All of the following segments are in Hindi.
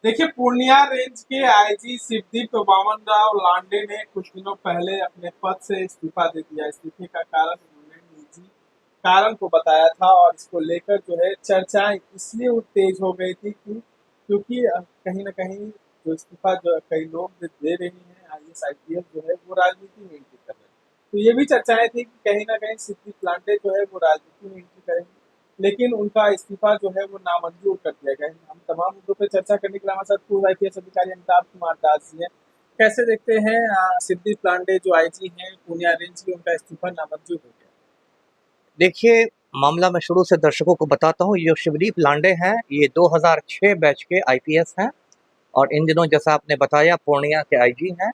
देखिए, पूर्णिया रेंज के आईजी शिवदीप वामन राव लांडे ने कुछ दिनों पहले अपने पद से इस्तीफा दे दिया। इस्तीफे का कारण उन्होंने निजी कारण को बताया था और इसको लेकर जो है चर्चाएं इसलिए वो तेज हो गई थी कि क्योंकि कहीं ना कहीं जो इस्तीफा जो कई लोग जो दे रहे हैं आईएएस आईपीएस जो है वो राजनीति में एंट्री कर रहे हैं। तो ये भी चर्चाएं थी कि कहीं ना कहीं सिद्दीक लांडे जो है वो राजनीति में एंट्री करेंगे, लेकिन उनका इस्तीफा जो है वो नामंजूर कर दिया गया है। हम तमाम मुद्दों पर चर्चा करने के लिए हमारे साथ पूर्व आईपीएस अधिकारी अमिताभ कुमार दास जी हैं। कैसे देखते हैं सिद्दीक लांडे जो आईजी हैं पूर्णिया रेंज के, उनका इस्तीफा नामंजूर हो गया? देखिए, मामला मैं शुरू से दर्शकों को बताता हूँ। ये जो शिवदीप लांडे हैं, ये 2006 बैच के आईपीएस हैं और इन दिनों जैसा आपने बताया पूर्णिया के आईजी हैं।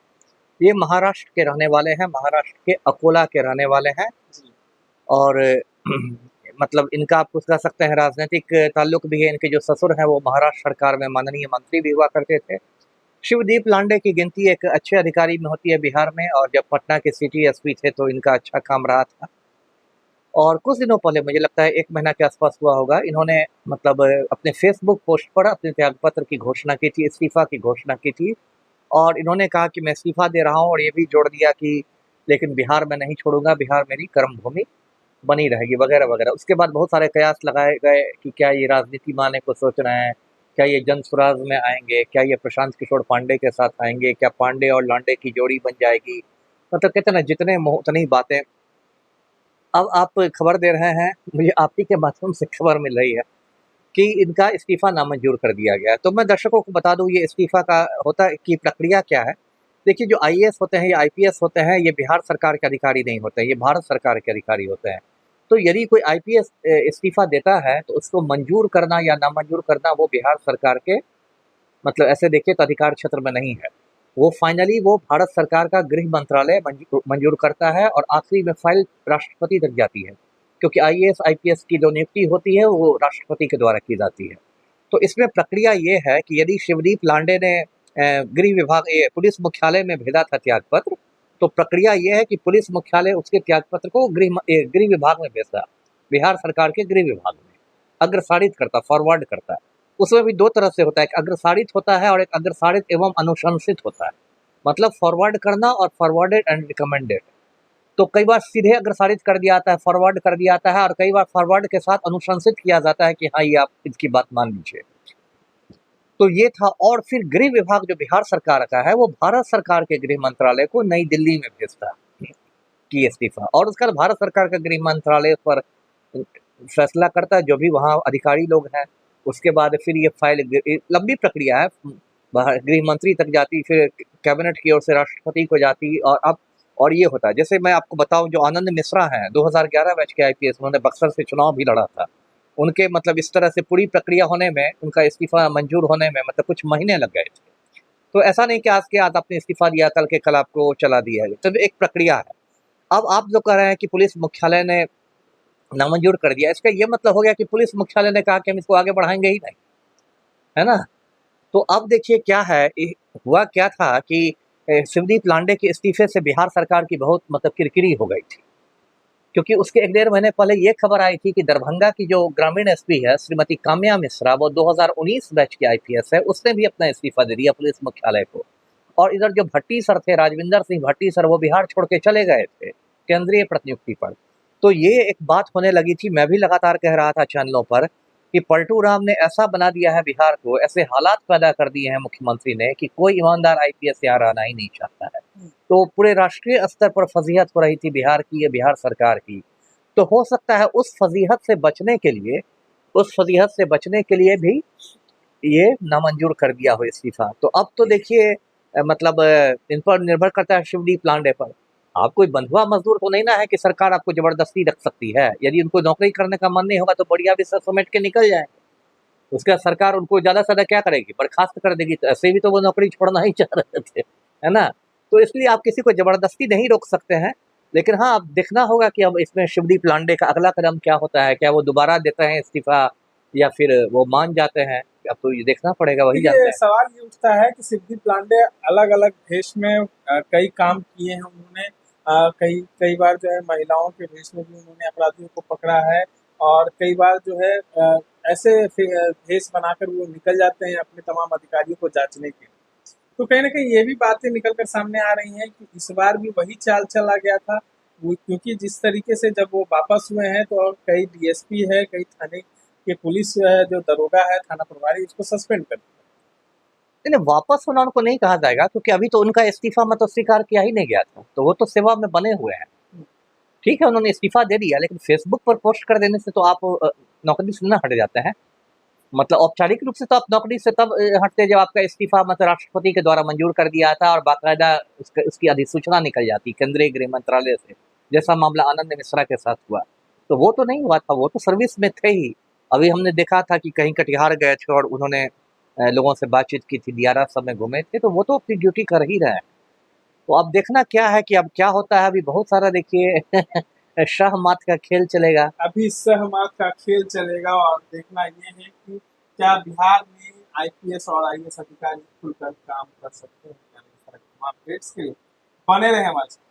ये महाराष्ट्र के रहने वाले हैं, महाराष्ट्र के अकोला के रहने वाले हैं जी। और मतलब इनका आप कुछ कह सकते हैं राजनीतिक ताल्लुक भी है। इनके जो ससुर हैं वो महाराष्ट्र सरकार में माननीय मंत्री भी हुआ करते थे। शिवदीप लांडे की गिनती एक अच्छे अधिकारी में होती है बिहार में, और जब पटना के सिटी एसपी थे तो इनका अच्छा काम रहा था। और कुछ दिनों पहले, मुझे लगता है 1 महीना के आसपास हुआ होगा, इन्होंने मतलब अपने फेसबुक पोस्ट पर अपने त्यागपत्र की घोषणा की थी, इस्तीफा की घोषणा की थी। और इन्होंने कहा कि मैं इस्तीफा दे रहा हूँ, और ये भी जोड़ दिया कि लेकिन बिहार में नहीं छोड़ूंगा, बिहार मेरी कर्मभूमि बनी रहेगी, वगैरह वगैरह। उसके बाद बहुत सारे कयास लगाए गए कि क्या ये राजनीति में आने को सोच रहे हैं, क्या ये जन स्वराज में आएंगे, क्या ये प्रशांत किशोर पांडे के साथ आएंगे, क्या पांडे और लांडे की जोड़ी बन जाएगी। मतलब कहते हैं ना, जितने मुंह उतनी बातें। अब आप खबर दे रहे हैं, मुझे आप ही के माध्यम से खबर मिल रही है कि इनका इस्तीफा नामंजूर कर दिया गया है। तो मैं दर्शकों को बता दूं, ये इस्तीफा का होता है कि प्रक्रिया क्या है। देखिए, जो आईएएस होते हैं या आईपीएस होते हैं, ये बिहार सरकार के अधिकारी नहीं होते हैं, ये भारत सरकार के अधिकारी होते हैं। तो यदि कोई आईपीएस इस्तीफा देता है तो उसको मंजूर करना या नामंजूर करना वो बिहार सरकार के, मतलब ऐसे देखिए तो अधिकार क्षेत्र में नहीं है। वो फाइनली वो भारत सरकार का गृह मंत्रालय मंजूर करता है, और आखिरी में फाइल राष्ट्रपति तक जाती है, क्योंकि आईएएस आईपीएस की जो नियुक्ति होती है वो राष्ट्रपति के द्वारा की जाती है। तो इसमें प्रक्रिया ये है कि यदि शिवदीप लांडे ने गृह विभाग पुलिस मुख्यालय में भेजा था त्यागपत्र, तो प्रक्रिया ये है कि पुलिस मुख्यालय उसके त्यागपत्र को गृह विभाग में भेजता, बिहार सरकार के गृह विभाग में अग्रसारित करता, फॉरवर्ड करता है। उसमें भी दो तरह से होता है, एक अग्रसारित होता है और एक अग्रसारित एवं अनुशंसित होता है। मतलब फॉरवर्ड करना और फॉरवर्डेड एंड रिकमेंडेड। तो कई बार सीधे अग्रसारित कर दिया जाता है, फॉरवर्ड कर दिया जाता है, और कई बार फॉरवर्ड के साथ अनुशंसित किया जाता है कि हाँ, ये आप इसकी बात मान लीजिए। तो ये था। और फिर गृह विभाग जो बिहार सरकार का है वो भारत सरकार के गृह मंत्रालय को नई दिल्ली में भेजता है कि इस्तीफा, और उसका भारत सरकार का गृह मंत्रालय पर फैसला करता है, जो भी वहाँ अधिकारी लोग हैं। उसके बाद फिर ये फाइल, लंबी प्रक्रिया है, गृह मंत्री तक जाती, फिर कैबिनेट की ओर से राष्ट्रपति को जाती, और अब और ये होता है। जैसे मैं आपको बताऊं, जो आनंद मिश्रा हैं 2011 बैच के आईपीएस, उन्होंने बक्सर से चुनाव भी लड़ा था। उनके मतलब इस तरह से पूरी प्रक्रिया होने में, उनका इस्तीफा मंजूर होने में मतलब कुछ महीने लग गए थे। तो ऐसा नहीं कि आज के आज आपने इस्तीफा दिया, कल के कल आपको चला दिया है। तो एक प्रक्रिया है। अब आप जो कह रहे हैं कि पुलिस मुख्यालय ने नामंजूर कर दिया, इसका ये मतलब हो गया कि पुलिस मुख्यालय ने कहा कि हम इसको आगे बढ़ाएंगे ही नहीं, है ना। तो अब देखिए क्या है, हुआ क्या था कि शिवदीप लांडे के इस्तीफे से बिहार सरकार की बहुत मतलब किरकिरी हो गई थी, क्योंकि उसके 1 डेढ़ महीने पहले ये खबर आई थी कि दरभंगा की जो ग्रामीण एसपी है श्रीमती काम्या मिश्रा, वो 2019 बैच की आईपीएस है, उसने भी अपना इस्तीफा दे दिया पुलिस मुख्यालय को। और इधर जो भट्टी सर थे, राजविंदर सिंह भट्टी सर, वो बिहार छोड़ के चले गए थे केंद्रीय प्रतिनियुक्ति पर। तो ये एक बात होने लगी थी, मैं भी लगातार कह रहा था चैनलों पर कि पलटू राम ने ऐसा बना दिया है बिहार को, ऐसे हालात पैदा कर दिए हैं मुख्यमंत्री ने कि कोई ईमानदार आईपीएस यहाँ रहना ही नहीं चाहता है। तो पूरे राष्ट्रीय स्तर पर फजीहत हो रही थी बिहार की, ये बिहार सरकार की। तो हो सकता है उस फजीहत से बचने के लिए, उस फजीहत से बचने के लिए भी ये नामंजूर कर दिया हो इस्तीफा। तो अब तो देखिए मतलब इन पर निर्भर करता है शिवदीप लांडे पर। आप कोई बंधुआ मजदूर तो नहीं ना है कि सरकार आपको जबरदस्ती रख सकती है। यदि उनको नौकरी करने का मन नहीं होगा तो बढ़िया भी समेट के निकल जाए। उसके बाद सरकार उनको ज्यादा से ज्यादा क्या करेगी, बर्खास्त कर देगी। तो ऐसे भी तो वो नौकरी छोड़ना ही चाह रहे थे, है ना। तो इसलिए आप किसी को जबरदस्ती नहीं रोक सकते हैं। लेकिन हाँ, अब देखना होगा कि अब इसमें शिवदीप लांडे का अगला कदम क्या होता है। क्या वो दोबारा देते हैं इस्तीफा या फिर वो मान जाते हैं, अब तो ये देखना पड़ेगा, वही जानते देखिए, हैं। सवाल ये उठता है कि सिद्दीप लांडे अलग अलग भेष में कई काम किए हैं उन्होंने। कई कई बार जो है महिलाओं के भेष में भी उन्होंने अपराधियों को पकड़ा है, और कई बार जो है ऐसे भेष बनाकर वो निकल जाते हैं अपने तमाम अधिकारियों को जांचने के लिए। तो कहीं ना कहीं ये भी बातें निकल कर सामने आ रही हैं कि इस बार भी वही चाल चला गया था। वो क्योंकि जिस तरीके से जब वो वापस हुए हैं तो और कई डीएसपी है, कई थाने के पुलिस जो दरोगा है, थाना प्रभारी, उसको सस्पेंड कर दिया। नहीं, वापस होना उनको नहीं कहा जाएगा, क्योंकि अभी तो उनका इस्तीफा मतलब स्वीकार किया ही नहीं गया था, तो वो तो सेवा में बने हुए हैं। ठीक है, उन्होंने इस्तीफा दे दिया, लेकिन फेसबुक पर पोस्ट कर देने से तो आप नौकरी से न हट जाते हैं। मतलब औपचारिक रूप से तो आप नौकरी से तब हटते जब आपका इस्तीफा मतलब राष्ट्रपति के द्वारा मंजूर कर दिया था और बाकायदा उसकी अधिसूचना निकल जाती केंद्रीय गृह मंत्रालय से, जैसा मामला आनंद मिश्रा के साथ हुआ। तो वो तो नहीं हुआ था, वो तो सर्विस में थे ही। अभी हमने देखा था कि कहीं कटिहार गए थे और उन्होंने लोगों से बातचीत की थी, दियारा सब में घूमे थे, तो वो तो अपनी ड्यूटी कर ही रहे हैं। तो अब देखना क्या है कि अब क्या होता है, अभी बहुत सारा देखिए शाह मात का खेल चलेगा। अभी सहमत का खेल चलेगा और देखना ये है कि क्या बिहार में आईपीएस और आईएएस अधिकारी खुलकर काम कर सकते हैं। अपडेट्स के लिए बने रहे हमारे साथ।